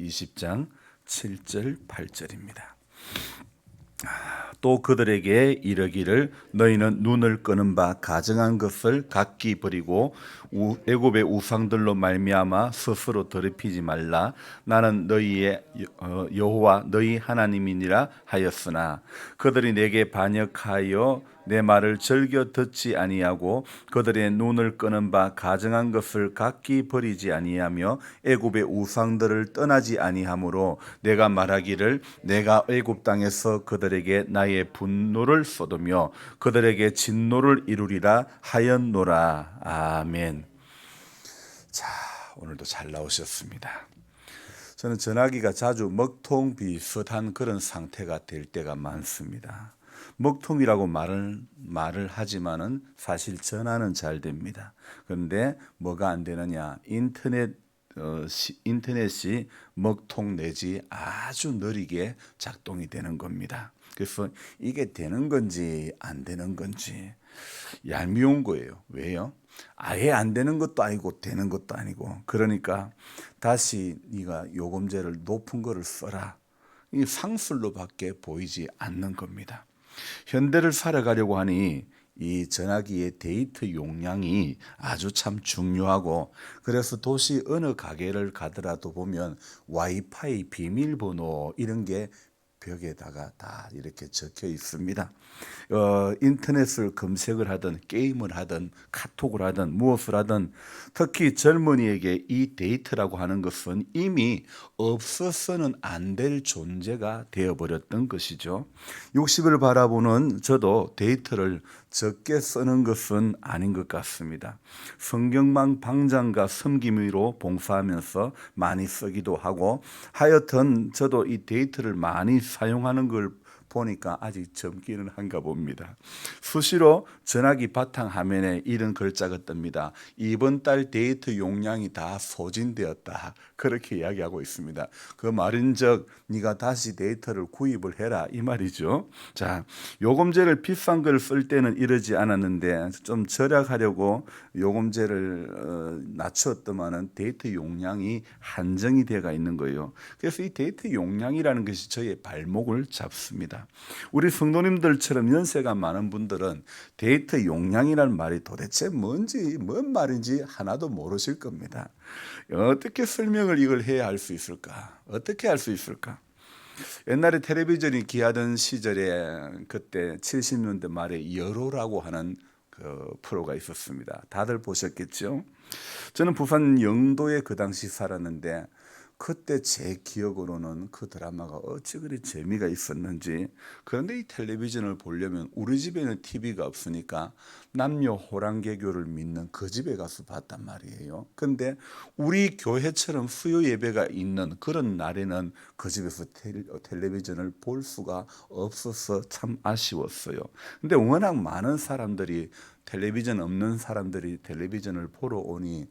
20장 7절 8절입니다. 또 그들에게 이르기를 너희는 눈을 끄는 바 가증한 것을 각기 버리고 애굽의 우상들로 말미암아 스스로 더럽히지 말라. 나는 너희의 여호와 너희 하나님이니라 하였으나 그들이 내게 반역하여 내 말을 즐겨 듣지 아니하고 그들의 눈을 끄는 바 가증한 것을 각기 버리지 아니하며 애굽의 우상들을 떠나지 아니하므로 내가 말하기를 내가 애굽 땅에서 그들에게 나의 분노를 쏟으며 그들에게 진노를 이루리라 하였노라. 아멘. 자, 오늘도 잘 나오셨습니다. 저는 전화기가 자주 먹통 비슷한 그런 상태가 될 때가 많습니다. 먹통이라고 말을 하지만은 사실 전화는 잘 됩니다. 그런데 뭐가 안 되느냐? 인터넷이 먹통 내지 아주 느리게 작동이 되는 겁니다. 그래서 이게 되는 건지 안 되는 건지 얄미운 거예요. 왜요? 아예 안 되는 것도 아니고 되는 것도 아니고, 그러니까 다시 네가 요금제를 높은 거를 써라. 이 상술로밖에 보이지 않는 겁니다. 현대를 살아가려고 하니 이 전화기의 데이터 용량이 아주 참 중요하고, 그래서 도시 어느 가게를 가더라도 보면 와이파이 비밀번호 이런 게 벽에다가 다 이렇게 적혀 있습니다. 인터넷을 검색을 하든 게임을 하든 카톡을 하든 무엇을 하든 특히 젊은이에게 이 데이터라고 하는 것은 이미 없어서는 안 될 존재가 되어버렸던 것이죠. 60을 바라보는 저도 데이터를 적게 쓰는 것은 아닌 것 같습니다. 성경망 방장과 섬김으로 봉사하면서 많이 쓰기도 하고, 하여튼 저도 이 데이터를 많이 사용하는 걸 보니까 아직 젊기는 한가 봅니다. 수시로 전화기 바탕 화면에 이런 글자가 뜹니다. 이번 달 데이터 용량이 다 소진되었다. 그렇게 이야기하고 있습니다. 그 말인즉 네가 다시 데이터를 구입을 해라 이 말이죠. 자, 요금제를 비싼 걸 쓸 때는 이러지 않았는데 좀 절약하려고 요금제를 낮추었더만은 데이터 용량이 한정이 되어 있는 거예요. 그래서 이 데이터 용량이라는 것이 저의 발목을 잡습니다. 우리 성도님들처럼 연세가 많은 분들은 데이터 용량이라는 말이 도대체 뭔 말인지 하나도 모르실 겁니다. 어떻게 설명을 이걸 해야 할 수 있을까? 어떻게 할 수 있을까? 옛날에 텔레비전이 귀하던 시절에 그때 70년대 말에 여로라고 하는 그 프로가 있었습니다. 다들 보셨겠죠? 저는 부산 영도에 그 당시 살았는데 그때 제 기억으로는 그 드라마가 어찌 그리 재미가 있었는지. 그런데 이 텔레비전을 보려면 우리 집에는 TV가 없으니까 남녀 호랑개교를 믿는 그 집에 가서 봤단 말이에요. 근데 우리 교회처럼 수요 예배가 있는 그런 날에는 그 집에서 텔레비전을 볼 수가 없어서 참 아쉬웠어요. 근데 워낙 많은 사람들이 텔레비전 없는 사람들이 텔레비전을 보러 오니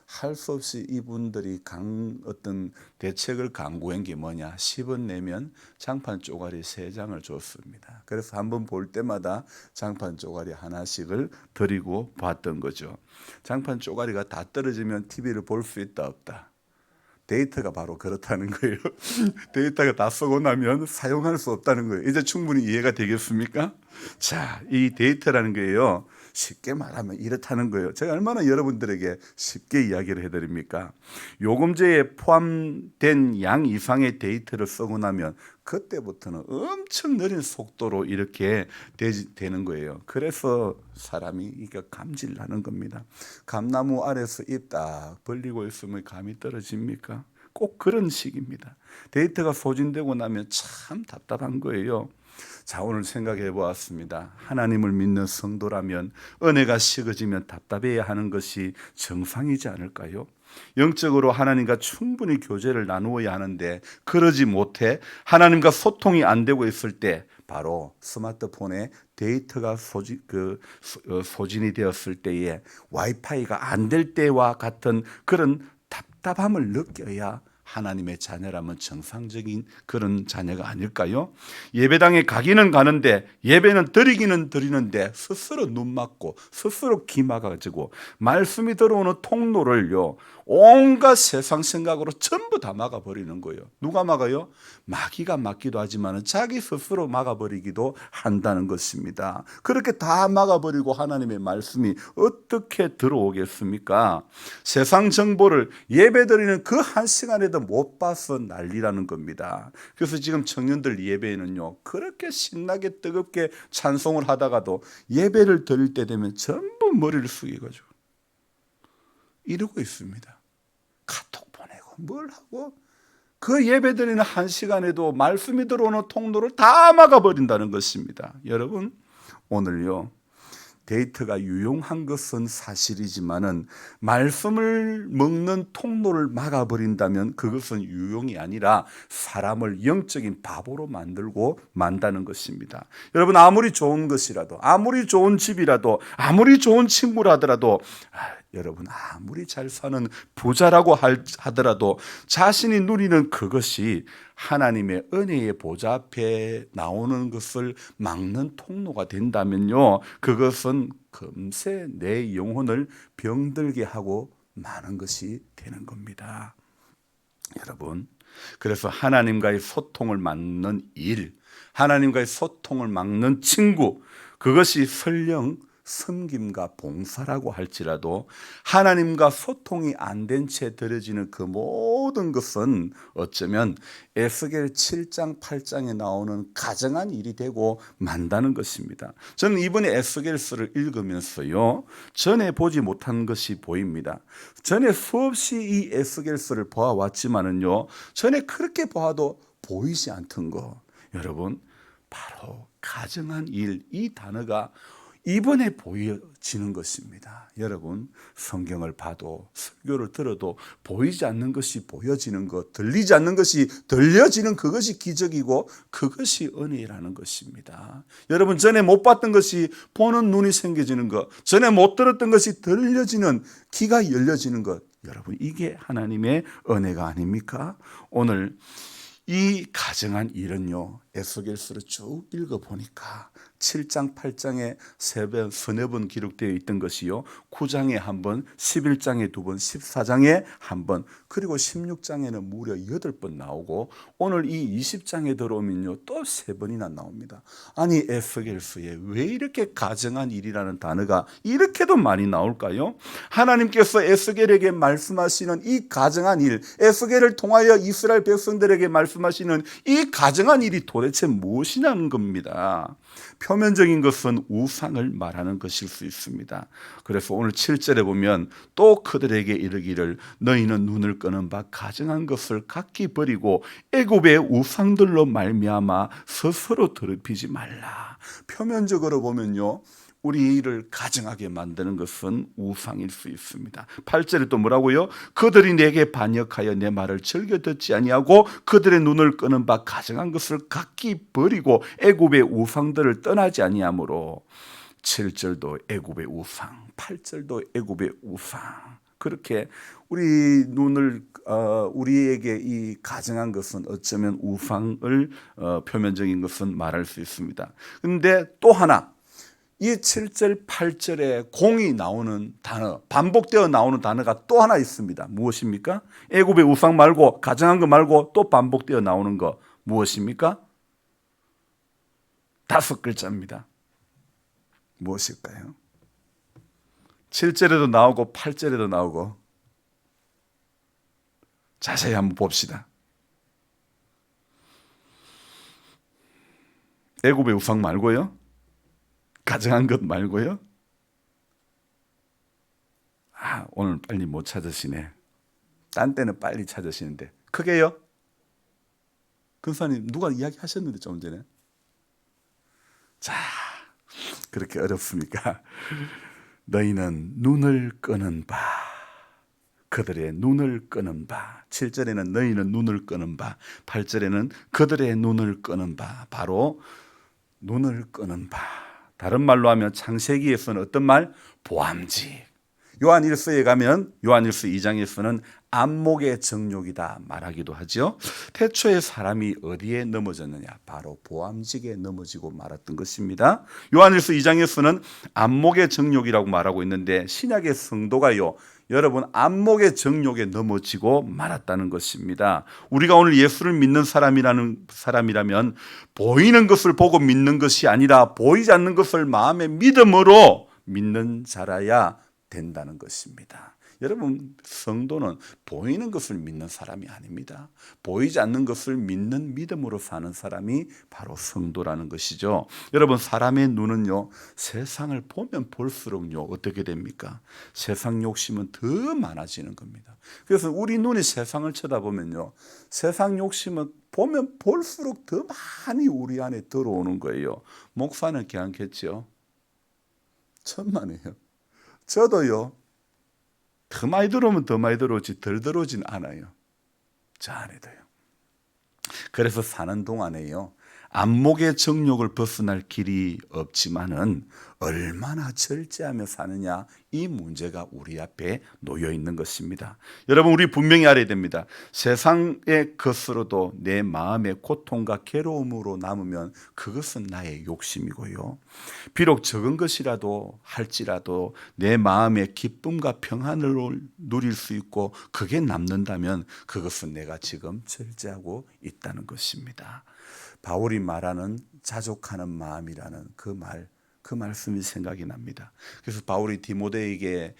할 수 없이 이분들이 어떤 대책을 강구한 게 뭐냐, 10원 내면 장판 쪼가리 3장을 줬습니다. 그래서 한번 볼 때마다 장판 쪼가리 하나씩을 드리고 봤던 거죠. 장판 쪼가리가 다 떨어지면 TV를 볼 수 있다 없다? 데이터가 바로 그렇다는 거예요. 데이터가 다 쓰고 나면 사용할 수 없다는 거예요. 이제 충분히 이해가 되겠습니까? 자, 이 데이터라는 거예요. 쉽게 말하면 이렇다는 거예요. 제가 얼마나 여러분들에게 쉽게 이야기를 해드립니까? 요금제에 포함된 양 이상의 데이터를 쓰고 나면 그때부터는 엄청 느린 속도로 이렇게 되는 거예요. 그래서 사람이 이게 감질 나는 겁니다. 감나무 아래서 입 딱 벌리고 있으면 감이 떨어집니까? 꼭 그런 식입니다. 데이터가 소진되고 나면 참 답답한 거예요. 자, 오늘 생각해 보았습니다. 하나님을 믿는 성도라면 은혜가 식어지면 답답해야 하는 것이 정상이지 않을까요? 영적으로 하나님과 충분히 교제를 나누어야 하는데 그러지 못해 하나님과 소통이 안 되고 있을 때 바로 스마트폰에 데이터가 소진이 되었을 때에 와이파이가 안 될 때와 같은 그런 답답함을 느껴야 하나님의 자녀라면 정상적인 그런 자녀가 아닐까요? 예배당에 가기는 가는데 예배는 드리기는 드리는데 스스로 눈 막고 스스로 귀 막아가지고 말씀이 들어오는 통로를요 온갖 세상 생각으로 전부 다 막아버리는 거예요. 누가 막아요? 마귀가 막기도 하지만 자기 스스로 막아버리기도 한다는 것입니다. 그렇게 다 막아버리고 하나님의 말씀이 어떻게 들어오겠습니까? 세상 정보를 예배드리는 그 한 시간에도 못 봐서 난리라는 겁니다. 그래서 지금 청년들 예배에는요 그렇게 신나게 뜨겁게 찬송을 하다가도 예배를 드릴 때 되면 전부 머리를 숙여가지고 이러고 있습니다. 카톡 보내고 뭘 하고 그 예배드리는 한 시간에도 말씀이 들어오는 통로를 다 막아버린다는 것입니다. 여러분 오늘요 데이트가 유용한 것은 사실이지만은 말씀을 먹는 통로를 막아버린다면 그것은 유용이 아니라 사람을 영적인 바보로 만들고 만다는 것입니다. 여러분 아무리 좋은 것이라도 아무리 좋은 집이라도 아무리 좋은 친구라더라도 여러분 아무리 잘 사는 부자라고 하더라도 자신이 누리는 그것이 하나님의 은혜의 보좌 앞에 나오는 것을 막는 통로가 된다면요 그것은 금세 내 영혼을 병들게 하고 마는 것이 되는 겁니다. 여러분 그래서 하나님과의 소통을 막는 일, 하나님과의 소통을 막는 친구, 그것이 설령 섬김과 봉사라고 할지라도 하나님과 소통이 안 된 채 드려지는 그 모든 것은 어쩌면 에스겔 7장 8장에 나오는 가정한 일이 되고 만다는 것입니다. 저는 이번에 에스겔서를 읽으면서요 전에 보지 못한 것이 보입니다. 전에 수없이 이 에스겔서를 보아왔지만은요 전에 그렇게 보아도 보이지 않던 거, 여러분 바로 가정한 일, 이 단어가 이번에 보여지는 것입니다. 여러분 성경을 봐도 설교를 들어도 보이지 않는 것이 보여지는 것, 들리지 않는 것이 들려지는 그것이 기적이고 그것이 은혜라는 것입니다. 여러분 전에 못 봤던 것이 보는 눈이 생겨지는 것, 전에 못 들었던 것이 들려지는 귀가 열려지는 것, 여러분 이게 하나님의 은혜가 아닙니까? 오늘 이 가정한 일은요 에스겔서를 쭉 읽어보니까 7장 8장에 서너 번 기록되어 있던 것이요 9장에 한 번, 11장에 두 번, 14장에 한 번, 그리고 16장에는 무려 8번 나오고 오늘 이 20장에 들어오면요 또 3번이나 나옵니다. 아니 에스겔서에 왜 이렇게 가정한 일이라는 단어가 이렇게도 많이 나올까요? 하나님께서 에스겔에게 말씀하시는 이 가정한 일, 에스겔을 통하여 이스라엘 백성들에게 말씀하시는 이 가정한 일이 도대체 무엇이냐는 겁니다. 표면적인 것은 우상을 말하는 것일 수 있습니다. 그래서 오늘 7절에 보면 또 그들에게 이르기를 너희는 눈을 끄는 바 가증한 것을 각기 버리고 애굽의 우상들로 말미암아 스스로 더럽히지 말라. 표면적으로 보면요 우리를 가증하게 만드는 것은 우상일 수 있습니다. 8절에 또 뭐라고요? 그들이 내게 반역하여 내 말을 즐겨 듣지 아니하고 그들의 눈을 끄는 바 가증한 것을 각기 버리고 애굽의 우상들을 떠나지 아니하므로 7절도 애굽의 우상, 8절도 애굽의 우상. 그렇게 우리에게 이 가증한 것은 어쩌면 우상을 표면적인 것은 말할 수 있습니다. 그런데 또 하나 이 7절 8절에 공이 나오는 단어, 반복되어 나오는 단어가 또 하나 있습니다. 무엇입니까? 애굽의 우상 말고 가정한 거 말고 또 반복되어 나오는 거 무엇입니까? 5글자입니다. 무엇일까요? 7절에도 나오고 8절에도 나오고 자세히 한번 봅시다. 애굽의 우상 말고요. 가정한 것 말고요. 오늘 빨리 못 찾으시네. 딴 때는 빨리 찾으시는데 크게요? 근사님 누가 이야기하셨는데 좀 전에. 자, 그렇게 어렵습니까? 너희는 눈을 끄는 바, 그들의 눈을 끄는 바. 7절에는 너희는 눈을 끄는 바, 8절에는 그들의 눈을 끄는 바. 바로 눈을 끄는 바. 다른 말로 하면 창세기에서는 어떤 말? 보암직. 요한일서에 가면 요한일서 2장에서는 안목의 정욕이다 말하기도 하죠. 태초에 사람이 어디에 넘어졌느냐? 바로 보암직에 넘어지고 말았던 것입니다. 요한일서 2장에서는 안목의 정욕이라고 말하고 있는데 신약의 성도가요, 여러분 안목의 정욕에 넘어지고 말았다는 것입니다. 우리가 오늘 예수를 믿는 사람이라면 보이는 것을 보고 믿는 것이 아니라 보이지 않는 것을 마음의 믿음으로 믿는 자라야 된다는 것입니다. 여러분, 성도는 보이는 것을 믿는 사람이 아닙니다. 보이지 않는 것을 믿는 믿음으로 사는 사람이 바로 성도라는 것이죠. 여러분, 사람의 눈은요, 세상을 보면 볼수록요, 어떻게 됩니까? 세상 욕심은 더 많아지는 겁니다. 그래서 우리 눈이 세상을 쳐다보면요, 세상 욕심은 보면 볼수록 더 많이 우리 안에 들어오는 거예요. 목사는 괜찮겠죠? 천만에요. 저도요, 더 많이 들어오면 더 많이 들어오지 덜 들어오진 않아요. 저 안에도요. 그래서 사는 동안에요, 안목의 정욕을 벗어날 길이 없지만은 얼마나 절제하며 사느냐, 이 문제가 우리 앞에 놓여 있는 것입니다. 여러분, 우리 분명히 알아야 됩니다. 세상의 것으로도 내 마음의 고통과 괴로움으로 남으면 그것은 나의 욕심이고요, 비록 적은 것이라도 할지라도 내 마음의 기쁨과 평안을 누릴 수 있고 그게 남는다면 그것은 내가 지금 절제하고 있다는 것입니다. 바울이 말하는 자족하는 마음이라는 그 말씀이 생각이 납니다. 그래서 바울이 디모데에게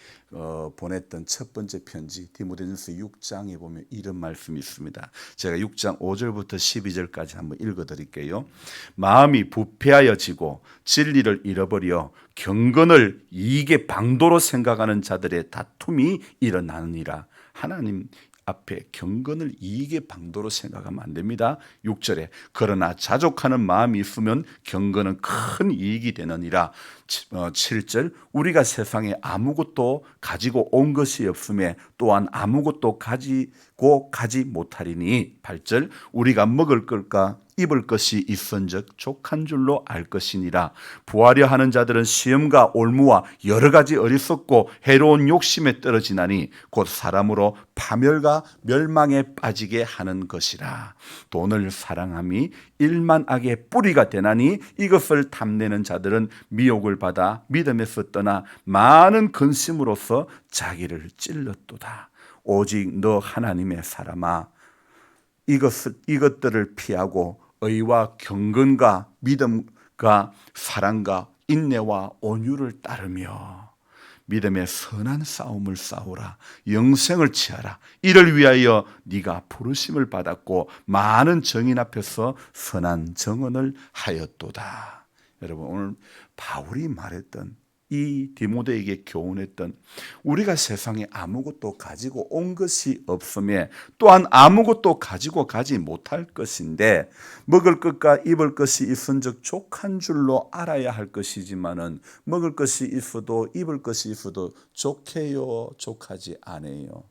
보냈던 첫 번째 편지, 디모데전서 6장에 보면 이런 말씀이 있습니다. 제가 6장 5절부터 12절까지 한번 읽어드릴게요. 마음이 부패하여지고 진리를 잃어버려 경건을 이익의 방도로 생각하는 자들의 다툼이 일어나느니라. 하나님 앞에 경건을 이익의 방도로 생각하면 안 됩니다. 6절에 그러나 자족하는 마음이 있으면 경건은 큰 이익이 되느니라. 7절 우리가 세상에 아무것도 가지고 온 것이 없음에 또한 아무것도 가지고 가지 못하리니. 8절 우리가 먹을 것과 입을 것이 있은즉 족한 줄로 알 것이니라. 부하려 하는 자들은 시험과 올무와 여러 가지 어리석고 해로운 욕심에 떨어지나니 곧 사람으로 파멸과 멸망에 빠지게 하는 것이라. 돈을 사랑함이 일만악의 뿌리가 되나니 이것을 탐내는 자들은 미혹을 받아 믿음에서 떠나 많은 근심으로써 자기를 찔렀도다. 오직 너 하나님의 사람아, 이것들을 피하고 의와 경건과 믿음과 사랑과 인내와 온유를 따르며 믿음의 선한 싸움을 싸우라. 영생을 취하라. 이를 위하여 네가 부르심을 받았고 많은 정인 앞에서 선한 정언을 하였도다. 여러분, 오늘 바울이 말했던, 이 디모데에게 교훈했던, 우리가 세상에 아무것도 가지고 온 것이 없음에 또한 아무것도 가지고 가지 못할 것인데 먹을 것과 입을 것이 있은즉 족한 줄로 알아야 할 것이지만은 먹을 것이 있어도 입을 것이 있어도 족해요, 족하지 않아요.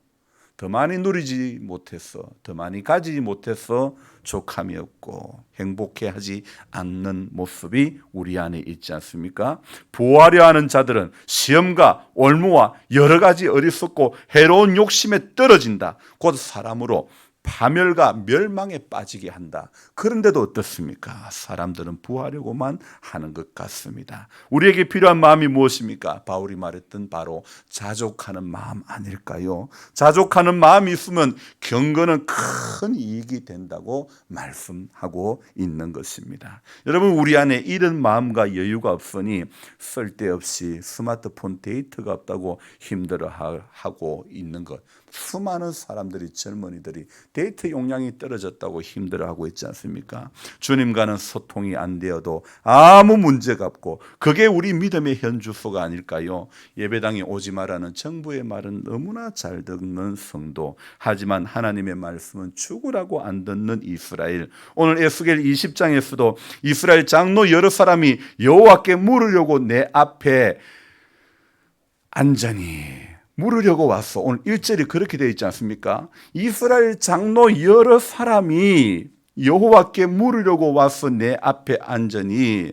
더 많이 누리지 못해서, 더 많이 가지지 못해서 족함이 없고 행복해하지 않는 모습이 우리 안에 있지 않습니까? 부하려 하는 자들은 시험과 올무와 여러 가지 어리석고 해로운 욕심에 떨어진다. 곧 사람으로 파멸과 멸망에 빠지게 한다. 그런데도 어떻습니까? 사람들은 부하려고만 하는 것 같습니다. 우리에게 필요한 마음이 무엇입니까? 바울이 말했던 바로 자족하는 마음 아닐까요? 자족하는 마음이 있으면 경건은 큰 이익이 된다고 말씀하고 있는 것입니다. 여러분, 우리 안에 이런 마음과 여유가 없으니 쓸데없이 스마트폰 데이트가 없다고 힘들어하고 있는 것. 수많은 사람들이, 젊은이들이 데이트 용량이 떨어졌다고 힘들어하고 있지 않습니까? 주님과는 소통이 안 되어도 아무 문제가 없고 그게 우리 믿음의 현주소가 아닐까요? 예배당에 오지 말라는 정부의 말은 너무나 잘 듣는 성도, 하지만 하나님의 말씀은 죽으라고 안 듣는 이스라엘. 오늘 에스겔 20장에서도 이스라엘 장로 여러 사람이 여호와께 물으려고 내 앞에 안전히 물으려고 왔어. 오늘 1절이 그렇게 되어 있지 않습니까? 이스라엘 장로 여러 사람이 여호와께 물으려고 와서 내 앞에 안전히.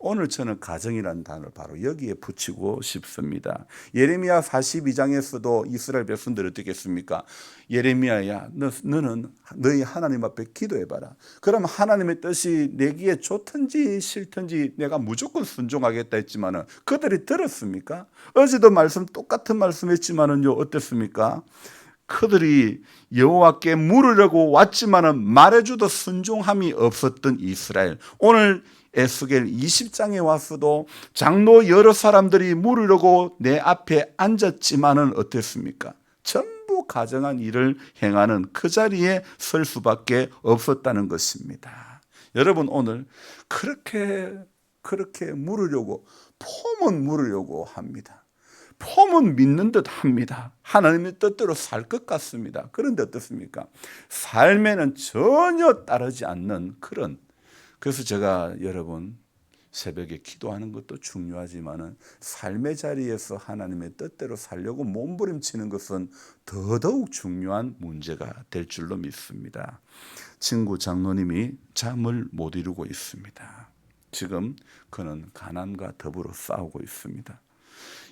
오늘 저는 가정이라는 단어를 바로 여기에 붙이고 싶습니다. 예레미야 42장에서도 이스라엘 백성들 어떻게 했습니까? 예레미야야, 너는 너희 하나님 앞에 기도해봐라. 그럼 하나님의 뜻이 내기에 좋든지 싫든지 내가 무조건 순종하겠다 했지만은 그들이 들었습니까? 어제도 똑같은 말씀했지만은요, 어땠습니까? 그들이 여호와께 물으려고 왔지만은 말해주도 순종함이 없었던 이스라엘. 오늘 에스겔 20장에 와서도 장로 여러 사람들이 물으려고 내 앞에 앉았지만은 어땠습니까? 전부 가정한 일을 행하는 그 자리에 설 수밖에 없었다는 것입니다. 여러분, 오늘 그렇게 물으려고, 폼은 물으려고 합니다. 폼은 믿는 듯 합니다. 하나님의 뜻대로 살 것 같습니다. 그런데 어떻습니까? 삶에는 전혀 따르지 않는 그런. 그래서 제가 여러분, 새벽에 기도하는 것도 중요하지만은 삶의 자리에서 하나님의 뜻대로 살려고 몸부림치는 것은 더더욱 중요한 문제가 될 줄로 믿습니다. 친구 장로님이 잠을 못 이루고 있습니다. 지금 그는 가난과 더불어 싸우고 있습니다.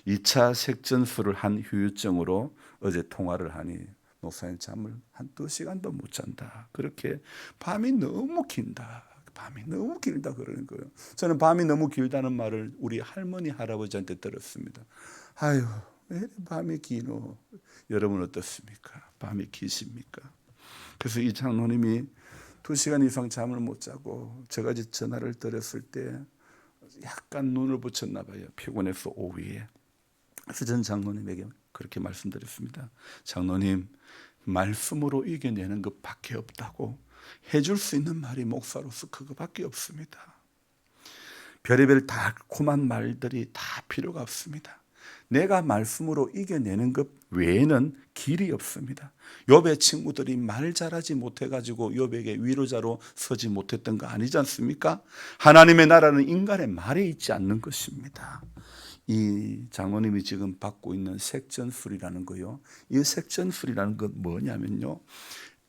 2차 색전술을 한 후유증으로 어제 통화를 하니 목사님 잠을 한 2시간도 못 잔다. 그렇게 밤이 너무 길다. 밤이 너무 길다 그러는 거예요. 저는 밤이 너무 길다는 말을 우리 할머니 할아버지한테 들었습니다. 아유, 왜 밤이 기노? 여러분 어떻습니까? 밤이 기십니까? 그래서 이 장로님이 2시간 이상 잠을 못 자고 제가 전화를 드렸을 때 약간 눈을 붙였나 봐요. 피곤해서 오후에. 그래서 전 장로님에게 그렇게 말씀드렸습니다. 장로님, 말씀으로 이겨내는 것밖에 없다고 해줄 수 있는 말이 목사로서 그거밖에 없습니다. 별의별 달콤한 말들이 다 필요가 없습니다. 내가 말씀으로 이겨내는 것 외에는 길이 없습니다. 욥의 친구들이 말 잘하지 못해가지고 욥에게 위로자로 서지 못했던 거 아니지 않습니까? 하나님의 나라는 인간의 말에 있지 않는 것입니다. 이 장로님이 지금 받고 있는 색전술이라는 거요. 이 색전술이라는 건 뭐냐면요.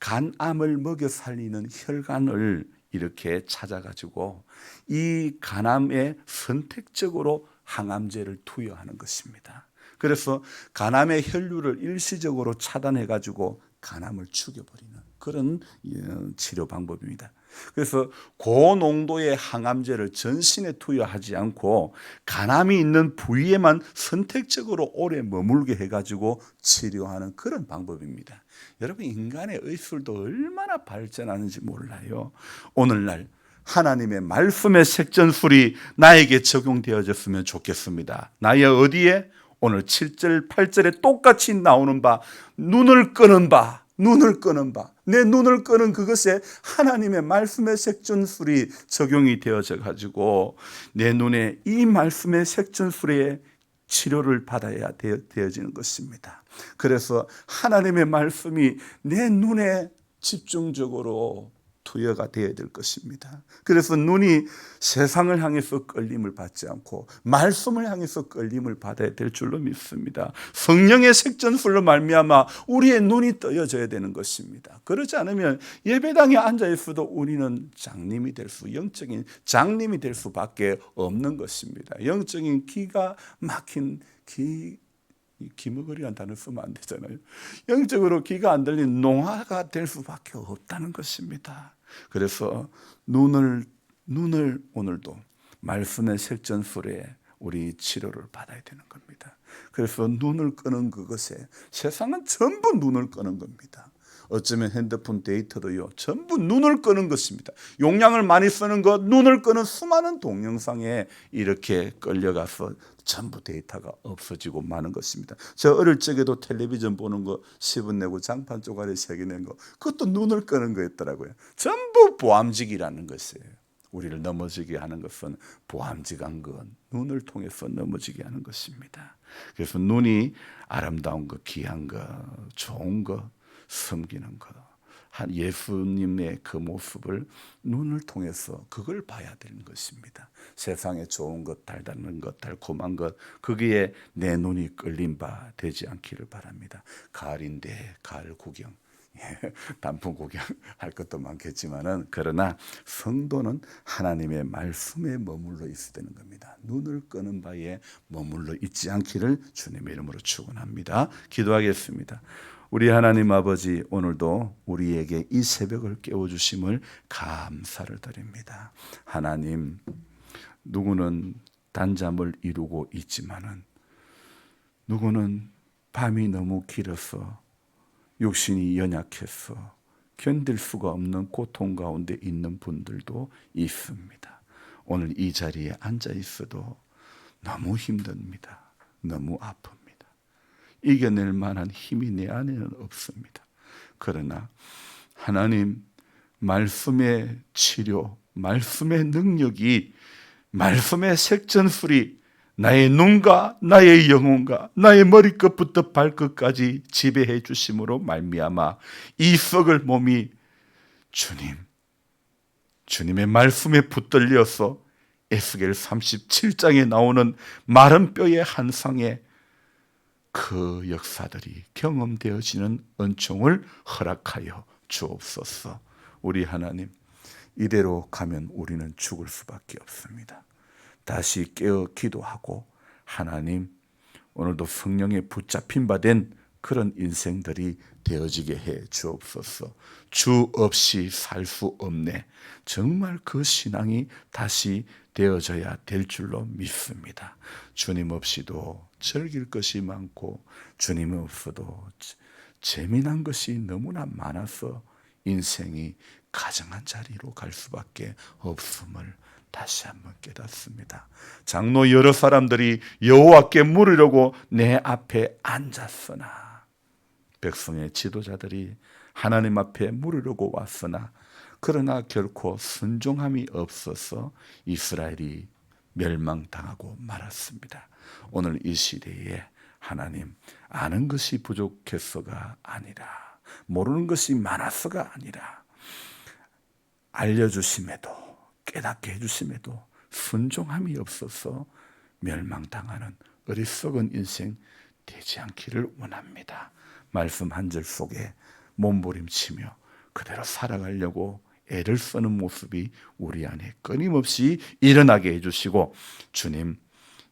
간암을 먹여 살리는 혈관을 이렇게 찾아가지고 이 간암에 선택적으로 항암제를 투여하는 것입니다. 그래서 간암의 혈류를 일시적으로 차단해가지고 간암을 죽여버리는 그런 치료 방법입니다. 그래서 고농도의 항암제를 전신에 투여하지 않고 간암이 있는 부위에만 선택적으로 오래 머물게 해가지고 치료하는 그런 방법입니다. 여러분, 인간의 의술도 얼마나 발전하는지 몰라요. 오늘날 하나님의 말씀의 색전술이 나에게 적용되어졌으면 좋겠습니다. 나의 어디에? 오늘 7절 8절에 똑같이 나오는 바, 눈을 끄는 바, 내 눈을 끄는 그것에 하나님의 말씀의 색전술이 적용이 되어져 가지고 내 눈에 이 말씀의 색전술의 치료를 받아야 되어지는 것입니다. 그래서 하나님의 말씀이 내 눈에 집중적으로 투여가 되어야 될 것입니다. 그래서 눈이 세상을 향해서 끌림을 받지 않고 말씀을 향해서 끌림을 받아야 될 줄로 믿습니다. 성령의 색전술로 말미암아 우리의 눈이 떠여져야 되는 것입니다. 그렇지 않으면 예배당에 앉아 있어도 우리는 장님이 될 수, 영적인 장님이 될 수밖에 없는 것입니다. 영적인 기가 막힌 기머거리란 단어 쓰면 안 되잖아요. 영적으로 귀가 안 들린 농화가 될 수밖에 없다는 것입니다. 그래서 눈을 오늘도 말씀의 색전술에 우리 치료를 받아야 되는 겁니다. 그래서 눈을 끄는 그것에 세상은 전부 눈을 끄는 겁니다. 어쩌면 핸드폰 데이터도요, 전부 눈을 끄는 것입니다. 용량을 많이 쓰는 것, 눈을 끄는 수많은 동영상에 이렇게 끌려가서 전부 데이터가 없어지고 마는 것입니다. 저 어릴 적에도 텔레비전 보는 거 10원 내고 장판 쪼가리 3개 낸 거, 그것도 눈을 끄는 거였더라고요. 전부 보암직이라는 것이에요. 우리를 넘어지게 하는 것은 보암직한 것, 눈을 통해서 넘어지게 하는 것입니다. 그래서 눈이 아름다운 것, 귀한 것, 좋은 것, 섬기는 것, 한 예수님의 그 모습을 눈을 통해서 그걸 봐야 되는 것입니다. 세상에 좋은 것, 달달한 것, 달콤한 것, 거기에 내 눈이 끌린 바 되지 않기를 바랍니다. 가을인데 가을 구경, 단풍 구경할 것도 많겠지만은, 그러나 성도는 하나님의 말씀에 머물러 있어야 되는 겁니다. 눈을 끄는 바에 머물러 있지 않기를 주님의 이름으로 축원합니다. 기도하겠습니다. 우리 하나님 아버지, 오늘도 우리에게 이 새벽을 깨워주심을 감사를 드립니다. 하나님, 누구는 단잠을 이루고 있지만은, 누구는 밤이 너무 길어서 육신이 연약해서 견딜 수가 없는 고통 가운데 있는 분들도 있습니다. 오늘 이 자리에 앉아 있어도 너무 힘듭니다. 너무 아픕니다. 이겨낼 만한 힘이 내 안에는 없습니다. 그러나 하나님, 말씀의 치료, 말씀의 능력이, 말씀의 색전술이 나의 눈과 나의 영혼과 나의 머리끝부터 발끝까지 지배해 주심으로 말미암아 이 썩을 몸이 주님의 말씀에 붙들려서 에스겔 37장에 나오는 마른 뼈의 한 상에 그 역사들이 경험되어지는 은총을 허락하여 주옵소서. 우리 하나님, 이대로 가면 우리는 죽을 수밖에 없습니다. 다시 깨어 기도하고, 하나님, 오늘도 성령에 붙잡힌 바 된 그런 인생들이 되어지게 해 주옵소서. 주 없이 살 수 없네. 정말 그 신앙이 다시 되어져야 될 줄로 믿습니다. 주님 없이도 즐길 것이 많고, 주님 없어도 재미난 것이 너무나 많아서 인생이 가정한 자리로 갈 수밖에 없음을 다시 한번 깨닫습니다. 장로 여러 사람들이 여호와께 물으려고 내 앞에 앉았으나, 백성의 지도자들이 하나님 앞에 물으려고 왔으나, 그러나 결코 순종함이 없어서 이스라엘이 멸망당하고 말았습니다. 오늘 이 시대에 하나님, 아는 것이 부족해서가 아니라, 모르는 것이 많아서가 아니라, 알려주심에도 깨닫게 해주심에도 순종함이 없어서 멸망당하는 어리석은 인생 되지 않기를 원합니다. 말씀 한 절 속에 몸부림치며 그대로 살아가려고 애를 쓰는 모습이 우리 안에 끊임없이 일어나게 해주시고, 주님,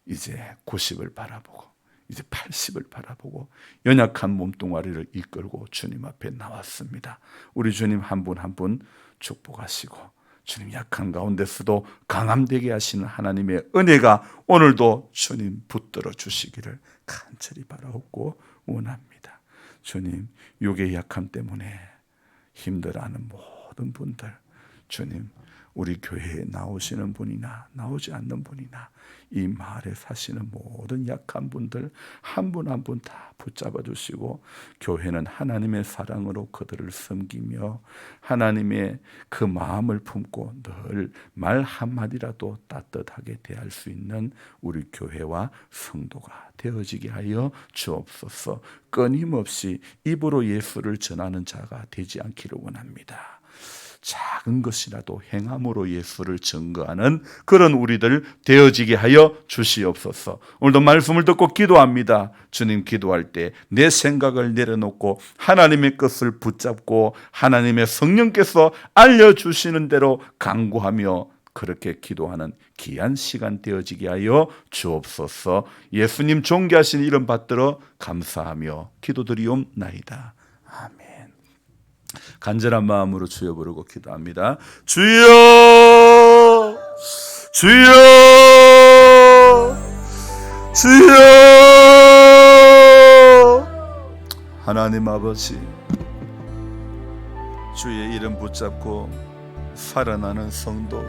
이제 90을 바라보고 이제 80을 바라보고 연약한 몸뚱아리를 이끌고 주님 앞에 나왔습니다. 우리 주님 한 분 한 분 축복하시고, 주님 약한 가운데서도 강함되게 하시는 하나님의 은혜가 오늘도 주님 붙들어 주시기를 간절히 바라옵고 원합니다. 주님, 육의 약함 때문에 힘들어하는 모든 분들, 주님, 우리 교회에 나오시는 분이나 나오지 않는 분이나 이 마을에 사시는 모든 약한 분들 한 분 한 분 다 붙잡아 주시고, 교회는 하나님의 사랑으로 그들을 섬기며 하나님의 그 마음을 품고 늘 말 한마디라도 따뜻하게 대할 수 있는 우리 교회와 성도가 되어지게 하여 주옵소서. 끊임없이 입으로 예수를 전하는 자가 되지 않기를 원합니다. 작은 것이라도 행함으로 예수를 증거하는 그런 우리들 되어지게 하여 주시옵소서. 오늘도 말씀을 듣고 기도합니다. 주님, 기도할 때 내 생각을 내려놓고 하나님의 것을 붙잡고 하나님의 성령께서 알려주시는 대로 간구하며 그렇게 기도하는 귀한 시간 되어지게 하여 주옵소서. 예수님 존귀하신 이름 받들어 감사하며 기도드리옵나이다. 아멘. 간절한 마음으로 주여 부르고 기도합니다. 주여, 주여, 주여. 하나님 아버지, 주의 이름 붙잡고 살아나는 성도